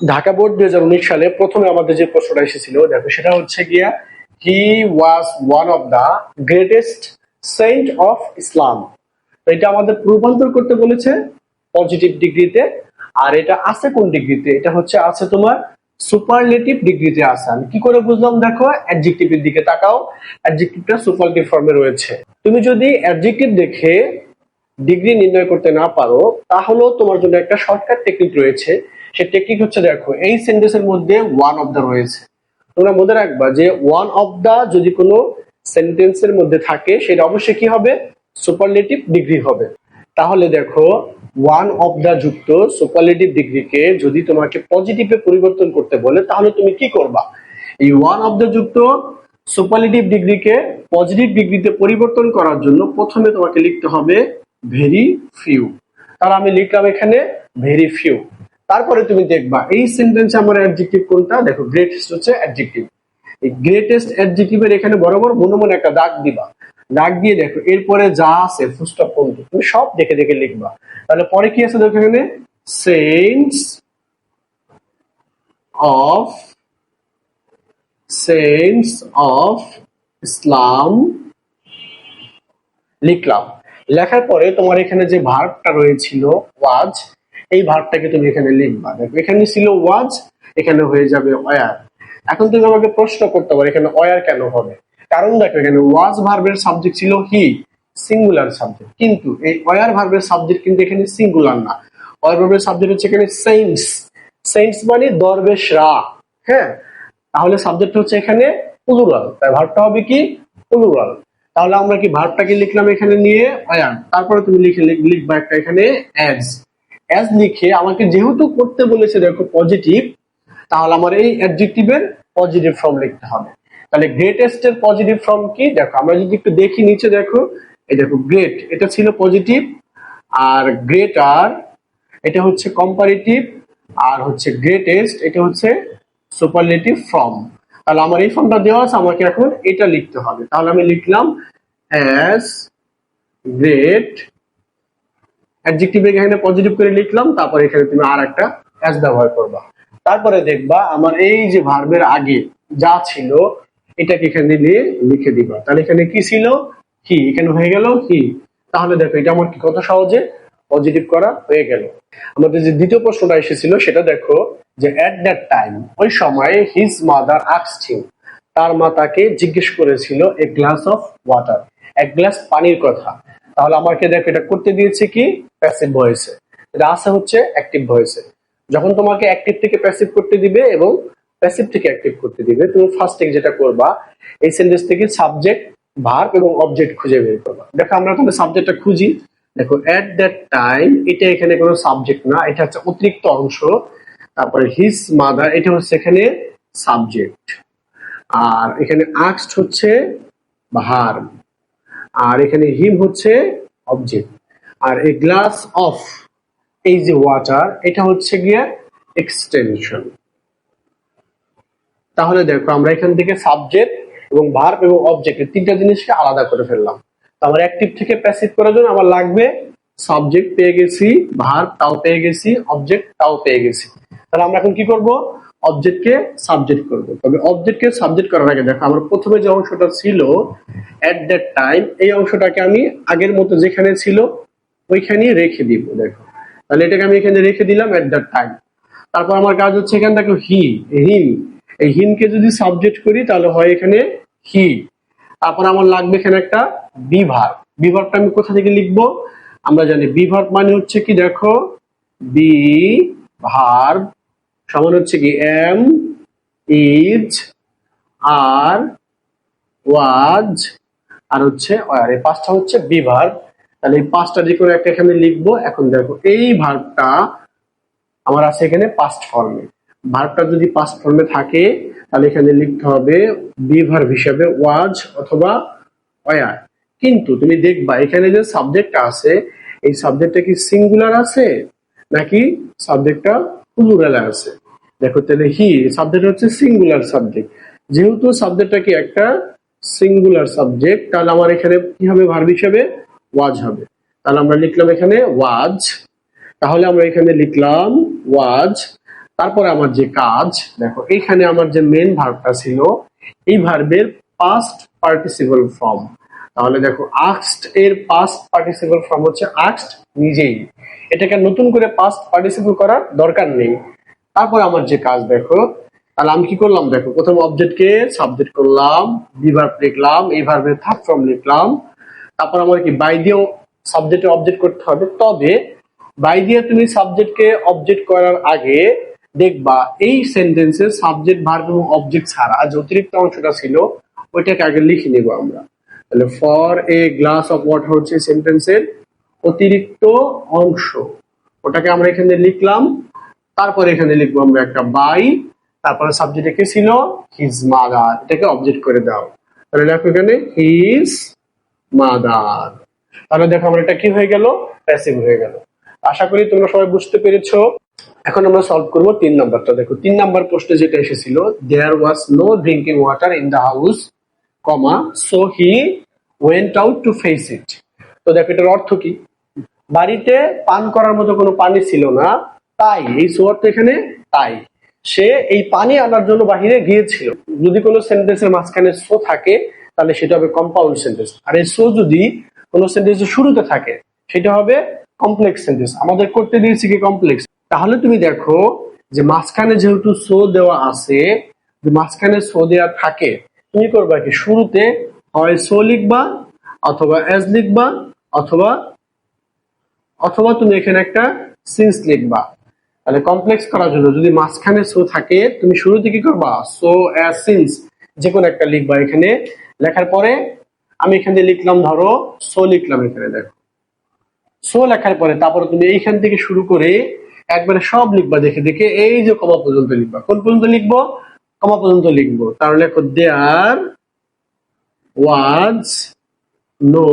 Dhaka board 2019 সালে প্রথমে আমাদের যে প্রশ্নটা এসেছিল দেখো সেটা হচ্ছে গিয়া he was one of the greatest saint of Islam. তো এটা আমাদের রূপান্তর করতে বলেছে পজিটিভ ডিগ্রিতে। আর এটা আছে কোন ডিগ্রিতে? এটা হচ্ছে আছে তোমার সুপারলেটিভ ডিগ্রিতে আছে। আমি কি করে বুঝলাম? দেখো অ্যাডজেক্টিভের দিকে তাকাও, অ্যাডজেক্টিভটা সুপারলেটিভ ফর্মে রয়েছে। তুমি যদি অ্যাডজেক্টিভ দেখে ডিগ্রি নির্ণয় করতে না পারো তাহলেও তোমার জন্য একটা শর্টকাট টেকনিক রয়েছে। সেই টেকনিক হচ্ছে দেখো এই সেন্টেন্সের মধ্যে ওয়ান অফ দা রয়েছে। তোমরা মনে রাখবা যে ওয়ান অফ দা যদি কোনো সেন্টেন্সের মধ্যে থাকে সেটা অবশ্যই কি হবে? সুপারলেটিভ ডিগ্রি হবে। তাহলে দেখো ওয়ান অফ দা যুক্ত সুপারলেটিভ ডিগ্রিকে যদি তোমাকে পজিটিভে পরিবর্তন করতে বলে তাহলে তুমি কি করবা? এই ওয়ান অফ দা যুক্ত সুপারলেটিভ ডিগ্রিকে পজিটিভ ডিগ্রিতে পরিবর্তন করার জন্য প্রথমে তোমাকে লিখতে হবে ভেরি ফিউ। তাহলে আমি লিখলাম এখানে ভেরি ফিউ। তারপরে তুমি দেখবা এই সেন্টেন্সে আমার অ্যাডজেক্টিভ কোনটা? দেখো গ্রেটেস্ট হচ্ছে অ্যাডজেক্টিভ। এই গ্রেটেস্ট অ্যাডজেক্টিভের এখানে বরাবর মনে মনে একটা দাগ দিবা। দাগ দিয়ে দেখো এরপরে যা আছে ফুল স্টপ পর্যন্ত তুমি সব দেখে দেখে লিখবা। তাহলে পরে কি আছে দেখো এখানে cents of cents of Islam লিখলাম। লেখার পরে তোমার এখানে যে ভার্বটা রয়েছিল ওয়াজ, এই ভার্বটাকে তুমি এখানে লিখবা। দেখো এখানে ছিল ওয়াজ, এখানে হয়ে যাবে ওয়ার। এখন তুমি আমাকে প্রশ্ন করতে পারো এখানে ওয়ার কেন হবে? কারণ দেখো এখানে ওয়াজ ভার্বের সাবজেক্ট ছিল হি, সিঙ্গুলার সাবজেক্ট, কিন্তু এই ওয়ার ভার্বের সাবজেক্ট কিন্তু এখানে সিঙ্গুলার না। ওয়ার ভার্বের সাবজেক্ট হচ্ছে এখানে সেন্টস। সেন্টস মানে দরবেশরা। হ্যাঁ, তাহলে সাবজেক্ট হচ্ছে এখানে প্লুরাল, তাই ভার্বটা হবে কি? প্লুরাল। তাহলে আমরা কি ভার্বটাকে লিখলাম এখানে নিয়ে ওয়ার, তারপরে তুমি লিখবা একটা এখানে অ্যাজ। অ্যাজ লিখে আমাকে যেহেতু করতে বলেছে দেখো পজিটিভ, তাহলে আমার এই অ্যাডজেক্টিভের পজিটিভ ফর্ম লিখতে হবে। তাহলে গ্রেটেস্ট এর পজিটিভ ফর্ম কি? দেখো আমরা যদি একটু দেখি নিচে দেখো, এই দেখো গ্রেট এটা ছিল পজিটিভ, আর গ্রেটার এটা হচ্ছে কম্পারেটিভ, আর হচ্ছে গ্রেটেস্ট এটা হচ্ছে সুপারলেটিভ ফর্ম। তাহলে আমার এই ফর্মটা দেওয়া আছে, আমাকে এখন এটা লিখতে হবে। তাহলে আমি লিখলাম অ্যাজ গ্রেট, অ্যাডজেক্টিভ এখানে পজিটিভ করে লিখলাম, তারপর এখানে তুমি আর একটা অ্যাজ ব্যবহার করবা। তারপরে দেখবা আমার এই যে ভার্বের আগে যা ছিল এটাকে এখানে নিয়ে লিখে দিবা। তাহলে এখানে কি ছিল? হি, এখানে হয়ে গেল হি। তাহলে দেখো এটা আমার কি কত সহজে পজিটিভ করা হয়ে গেল। আমাদের যে দ্বিতীয় প্রশ্নটা এসেছিল সেটা দেখো যে এট দ্যাট টাইম, ওই সময় হিজ মাদার আস্কড হিম, তার মা তাকে জিজ্ঞেস করেছিল এ গ্লাস অফ ওয়াটার, এক গ্লাস পানির কথা। তাহলে আমাকে দেখো এটা করতে দিয়েছে কি? প্যাসিভ ভয়েসে। এটা আছে হচ্ছে অ্যাক্টিভ ভয়েসে। যখন তোমাকে অ্যাক্টিভ থেকে প্যাসিভ করতে দিবে এবং প্যাসিভ থেকে অ্যাক্টিভ করতে দিবে, তুমি ফার্স্টে যেটা করবা এই সেন্টেন্স থেকে সাবজেক্ট, ভার্ব এবং অবজেক্ট খুঁজে বের করবা। দেখো আমরা তাহলে সাবজেক্টটা খুঁজি। দেখো এট দ্যাট টাইম এটা এখানে কোনো সাবজেক্ট না, এটা হচ্ছে অতিরিক্ত অংশ। তারপরে হিজ মাদার এটা হচ্ছে এখানে সাবজেক্ট, আর এখানে আস্কড হচ্ছে ভার্ব, আর এখানে হিম হচ্ছে অবজেক্ট, আর এই গ্লাস অফ এই যে ওয়াটার এটা হচ্ছে গিয়ে এক্সটেনশন। তাহলে দেখো আমরা এখান থেকে সাবজেক্ট এবং ভার্ব এবং অবজেক্ট তিনটা জিনিসকে আলাদা করে ফেললাম। তো আমার অ্যাক্টিভ থেকে প্যাসিভ করার জন্য আমার লাগবে সাবজেক্ট পেয়ে গেছি, ভার্ব তাও পেয়ে গেছি, অবজেক্ট তাও পেয়ে গেছি। তাহলে আমরা এখন কি করব? অবজেক্টকে সাবজেক্ট করব। তবে অবজেক্টকে সাবজেক্ট করার আগে দেখো আমার প্রথমে যে অংশটা ছিল এট দ্যাট টাইম, এই অংশটাকে আমি আগের মতো যেখানে ছিল ওইখানেই রেখে দিব। দেখো তাহলে এটাকে আমি এখানে রেখে দিলাম এট দ্যাট টাইম। তারপর আমার কাজ হচ্ছে এখানে দেখো হি, হিম, এই হিমকে যদি সাবজেক্ট করি তাহলে হয় এখানে হি। তারপর আমার লাগবে এখানে একটা বি ভার্ব। বি ভার্বটা আমি কোথা থেকে লিখবো? আমরা জানি বি ভার্ব মানে হচ্ছে কি, দেখো বি ভার্ব সমান হচ্ছে কি এম, ইজ, আর, ওয়াজ, আর হচ্ছে ওয়ার। এই পাঁচটা হচ্ছে বি ভার্ব। তাহলে এই পাঁচটা যে কোনো একটা এখানে লিখবো। এখন দেখো এই ভার্বটা আমার আছে এখানে পাস্ট ফর্মে। ভার্বটা যদি পাস্ট ফর্মে থাকে তাহলে এখানে লিখতে হবে বি ভার্ব হিসেবে ওয়াজ অথবা ওয়ার। কিন্তু তুমি দেখবা এখানে যে সাবজেক্টটা আছে এই সাবজেক্টটা কি সিঙ্গুলার আছে নাকি সাবজেক্টটা প্লুরালে আছে? দেখো তাহলে হি সাবজেক্ট হচ্ছে সিঙ্গুলার সাবজেক্ট। যেহেতু সাবজেক্টটা কি একটা সিঙ্গুলার সাবজেক্ট, তাহলে আমার এখানে কি হবে? ভার্ব হিসেবে ওয়াজ হবে। তাহলে আমরা লিখলাম এখানে ওয়াজ। তাহলে আমরা এখানে লিখলাম ওয়াজ। তারপরে আমার যে কাজ দেখো, এইখানে আমার যে মেন ভার্বটা ছিল, এই ভার্বের পাস্ট পার্টিসিপল ফর্ম। তাহলে দেখো আস্কড এর পাস্ট পার্টিসিপল ফর্ম হচ্ছে আস্কড নিজেই, এটাকে নতুন করে পাস্ট পার্টিসিপল করার দরকার নেই। তারপর আমার যে কাজ দেখো, তাহলে আমি কি করলাম দেখো, প্রথম অবজেক্টকে সাবজেক্ট করলাম, বি ভার্ব লিখলাম, এই ভার্বের থার্ড ফর্ম লিখলাম। তারপর আমার কি বাই দিয়েও সাবজেক্টে অবজেক্ট করতে হবে। তবে বাই দিয়ে তুমি সাবজেক্টকে অবজেক্ট করার আগে দেখবা এই সেন্টেন্সে সাবজেক্ট ভার্ব এবং অবজেক্ট ছাড়া যে অতিরিক্ত অংশটা ছিল ওইটাকে আগে লিখে নিব আমরা। তাহলে for a glass of water হচ্ছে সেন্টেন্সের অতিরিক্ত অংশ, ওটাকে আমরা এখানে লিখলাম। তারপরে এখানে লিখবো আমরা একটা বাই, তারপরে সাবজেক্টে কি ছিল, হিজ মাদার, এটাকে অবজেক্ট করে দাও। তাহলে দেখো এখানে হিজ মাদার। তাহলে দেখো আমরা এটা কি হয়ে গেল, প্যাসিভ হয়ে গেল। আশা করি তোমরা সবাই বুঝতে পেরেছো। এখন আমরা সলভ করব 3 নাম্বারটা। দেখো 3 নাম্বার প্রশ্নে যেটা এসেছিল, there was no drinking water in the house, comma so he went out to fetch it. তো দেখো এটার অর্থ কি, বাড়িতে পান করার মতো কোনো পানি ছিল না, তাই এই সো অর্থ এখানে তাই সে এই পানি আনার জন্য বাহিরে গিয়েছিল। যদি কোনো সেন্টেন্সের মাঝখানে সো থাকে তাহলে সেটা হবে কম্পাউন্ড সেন্টেন্স, আর এই সো যদি কোনো সেন্টেন্সের শুরুতে থাকে সেটা হবে কমপ্লেক্স সেন্টেন্স। আমাদের করতে দিয়েছি কি কমপ্লেক্স। তাহলে তুমি দেখো যে মাঝখানে যেহেতু সো দেওয়া আছে, মাঝখানে সো দেওয়া থাকে, তুমি করবা কি, শুরুতে হয় সো লিখবা অথবা এজ লিখবা অথবা অথবা তুমি এখানে একটা সিন্স লিখবা। তাহলে কমপ্লেক্স করার জন্য যদি মাঝখানে সো থাকে তুমি শুরুতে কি করবা, সো অ্যাজ সিন্স যে কোনো একটা লিখবা। এখানে লেখার পরে আমি এখানে লিখলাম, ধরো সো লিখলাম, এখানে দেখো সো লেখার পরে তারপরে তুমি এইখান থেকে শুরু করে একবারে সব লিখবা দেখে দেখে, এই যে কমা পর্যন্ত লিখবা। কোন পর্যন্ত লিখবো, কমা পর্যন্ত লিখবো। তাহলে লেখো দেয়ার ওয়াজ নো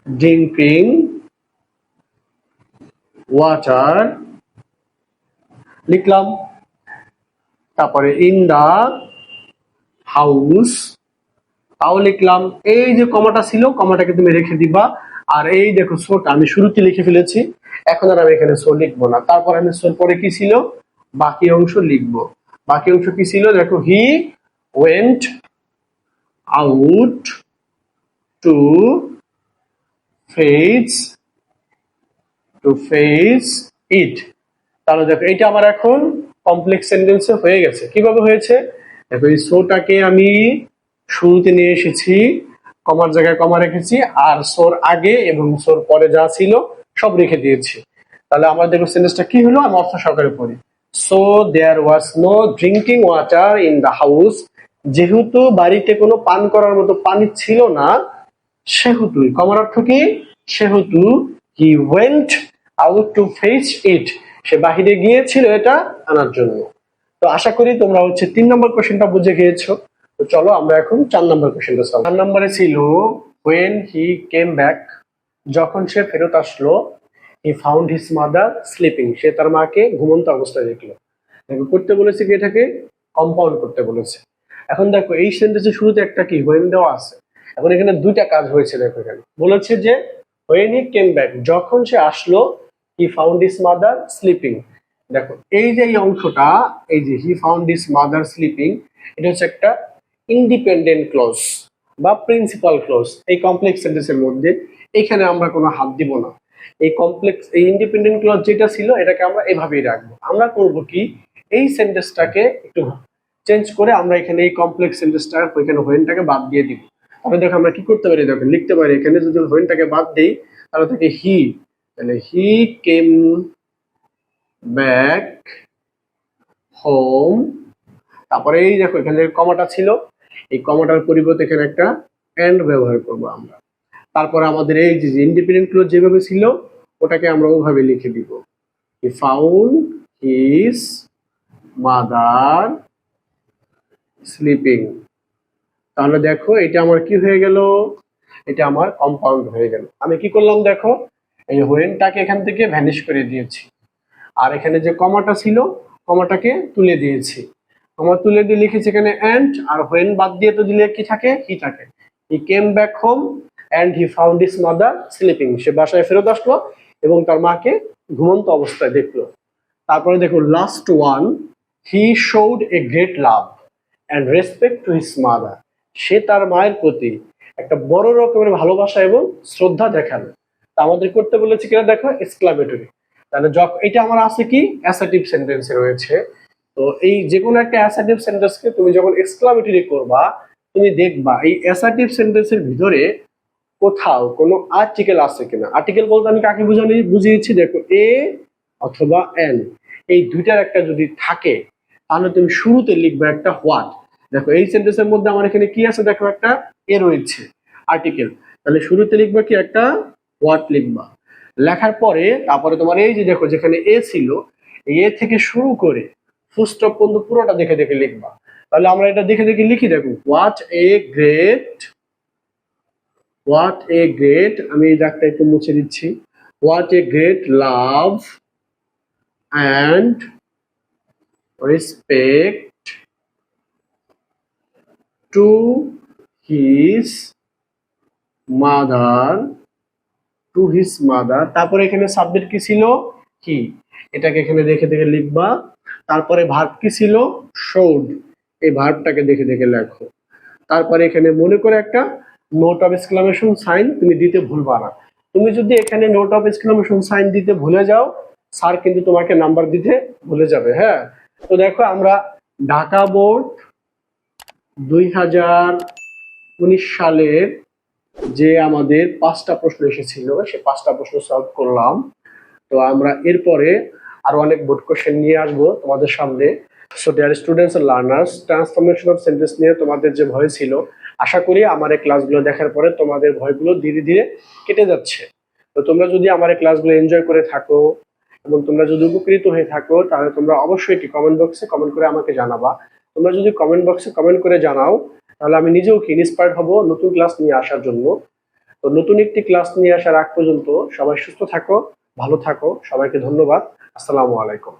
ড্রিঙ্কিং ওয়াটার লিখলাম, তারপরে ইন দা হাউস তাও লিখলাম। এই যে কমাটা ছিল কমাটাকে তুমি রেখে দিবা। আর এই দেখো সোটা আমি শুরুতে লিখে ফেলেছি, এখন আর আমি এখানে সো লিখবো না। তারপর আমি সোর পরে কি ছিল, বাকি অংশ লিখবো। বাকি অংশ কি ছিল দেখো, হি ওয়েন্ট আউট টু ফেস ইট। তাহলে দেখো এটা আমার এখন কমপ্লেক্স সেন্টেন্সে হয়ে গেছে। কিভাবে হয়েছে দেখো, এই সোটাকে আমি শুরুতে নিয়ে এসেছি, কমার জায়গায় কমা রেখেছি, আর সোর আগে এবং সোর পরে যা ছিল সব রেখে দিয়েছি। তাহলে আমার দেখো সেন্টেন্সটা কি হলো, আমি অর্থ সহকারে পড়ি। So there was no drinking water in the house, যেহেতু বাড়িতে কোনো পান করার মতো পানি ছিল না, সেহেতু, কমার অর্থ কি, সেহেতু he went out to fetch it, সে বাহিরে গিয়েছিল এটা আনার জন্য। তো আশা করি তোমরা হচ্ছে 3 নম্বর কোশ্চেনটা বুঝে গিয়েছো। তো চলো আমরা এখন 4 নম্বর কোশ্চেনটা সলভ। 4 নম্বরে ছিল when he came back, যখন সে ফেরত আসলো, he found his mother sleeping, সে তার মাকে ঘুমন্ত অবস্থায় দেখলো। দেখো করতে বলেছে কি, এটাকে কম্পাউন্ড করতে বলেছে। এখন দেখো এই সেন্টেন্সের শুরুতে একটা কি when দেওয়া আছে। এখন এখানে দুইটা কাজ হয়েছে। দেখো এখানে বলেছে যে when he came back, যখন সে আসলো, he found his mother sleeping। দেখো এই যে এই অংশটা, এই যে he found his mother sleeping, এটা হচ্ছে একটা ইন্ডিপেন্ডেন্ট ক্লজ বা প্রিন্সিপাল ক্লজ এই কমপ্লেক্স সেন্টেন্সের মধ্যে। এখানে আমরা কোনো হাত দিব না। এই ইন্ডিপেন্ডেন্ট ক্লজ যেটা ছিল এটাকে আমরা এভাবেই রাখবো। আমরা করব কি, এই সেন্টেন্সটাকে একটু চেঞ্জ করে আমরা এখানে এই কমপ্লেক্স সেন্টেন্সটা ওইখানে হোয়েনটাকে বাদ দিয়ে দিব। তাহলে দেখো আমরা কি করতে পারি, দেখো লিখতে পারি এখানে যদি হোয়েনটাকে বাদ দেই তাহলে থাকে হি, তাহলে হি কেম ব্যাক হোম। তারপরে এই দেখো এখানে কমাটা ছিল, এই কমাটার পরিবর্তে এখানে একটা এন্ড ব্যবহার করব আমরা। তারপরে আমাদের এই যে ইন্ডিপেন্ডেন্ট ক্লজ যেভাবে ছিল ওটাকে আমরা ওভাবে লিখে দিব, হি ফাউন্ড হিজ মাদার স্লিপিং। তাহলে দেখো এটা আমার কি হয়ে গেল, এটা আমার কম্পাউন্ড হয়ে গেল। আমি কি করলাম দেখো, এই হোয়েনটাকে এখান থেকে ভ্যানিশ করে দিয়েছি, আর এখানে যে কমাটা ছিল কমাটাকে তুলে দিয়েছি। কমা তুলে দিয়ে লিখেছি এখানে এন্ড, আর হোয়েন বাদ দিয়ে তো দিলে কি থাকে, হি থাকে। He came back home and he found his mother sleeping, সে বাসায় ফেরত আসলো এবং তার মাকে ঘুমন্ত অবস্থায় দেখলো। তারপরে দেখো last one, he showed a great love and respect to his mother. সে তার মায়ের প্রতি একটা বড় রকমের ভালোবাসা এবং শ্রদ্ধা দেখালো। তা আমাদের করতে বলেছে কিনা দেখো, এক্সক্লামেটরি। তাহলে এটা আমার আছে কি, অ্যাসার্টিভ সেন্টেন্সে রয়েছে। তো এই যে কোনো একটা অ্যাসার্টিভ সেন্টেন্সকে তুমি যখন এক্সক্লামেটরি করবা, তুমি দেখবা এই অ্যাসার্টিভ সেন্টেন্সের ভিতরে কোথাও কোনো আর্টিকেল আছে কিনা। আর্টিকেল বলতে আমি কাকে বুঝিয়েছি, দেখো এ অথবা এন, এই দুইটার একটা যদি থাকে তাহলে তুমি শুরুতে লিখবে একটা হোয়াট। দেখো এই সেন্টেন্সের মধ্যে আমার এখানে কি আছে, দেখো একটা এ রয়েছে আর্টিকেল, তাহলে শুরুতে লিখবা কি একটা হোয়াট লিখবা। লেখার পরে তারপরে তোমার এই যে দেখো যেখানে এ ছিল, এ থেকে শুরু করে ফুল স্টপ পর্যন্ত পুরোটা দেখে দেখে লিখবা। তাহলে আমরা এটা দেখে দেখে লিখি, দেখো হোয়াট এ গ্রেট, আমি এই দাগটা একটু মুছে দিচ্ছি। What a great love and respect to his mother, তারপরে এখানে সাবজেক্ট কি ছিল, হি, এটাকে এখানে দেখে দেখে লিখবা। তারপরে ভার্ব কি ছিল, শোড, এই ভার্বটাকে দেখে দেখে লেখো। তারপরে এখানে মনে করে একটা নোট অফ এক্সক্লামেশন সাইন তুমি দিতে ভুলবা না। তুমি যদি এখানে নোট অফ এক্সক্লামেশন সাইন দিতে ভুলে যাও, স্যার কিন্তু তোমাকে নাম্বার দিতে ভুলে যাবে। হ্যাঁ, তো দেখো আমরা ঢাকা বোর্ড 2019 সালের যে আমাদের 5টা প্রশ্ন এসেছিল, সেই 5টা প্রশ্ন সলভ করলাম। তো আমরা এরপরে আরো অনেক বোর্ড কোশ্চেন নিয়ে আসবো তোমাদের সামনে। So dear students and learners, transformation of sentence নিয়ে তোমাদের যে ভয় ছিল, আশা করি আমার এই ক্লাসগুলো দেখার পরে তোমাদের ভয়গুলো ধীরে ধীরে কেটে যাচ্ছে। তো তোমরা যদি আমার এই ক্লাসগুলো এনজয় করে থাকো এবং তোমরা যদি উপকৃত হয়ে থাকো, তাহলে তোমরা অবশ্যই একটি কমেন্ট বক্সে কমেন্ট করে আমাকে জানাবা। তোমরা যদি কমেন্ট বক্সে কমেন্ট করে জানাও, তাহলে আমি নিজেও কি ইন্সপায়ার্ড হব নতুন ক্লাস নিয়ে আসার জন্য। তো নতুন একটি ক্লাস নিয়ে আসার আগ পর্যন্ত সবাই সুস্থ থাকো, ভালো থাকো। সবাইকে ধন্যবাদ। আসসালামু আলাইকুম।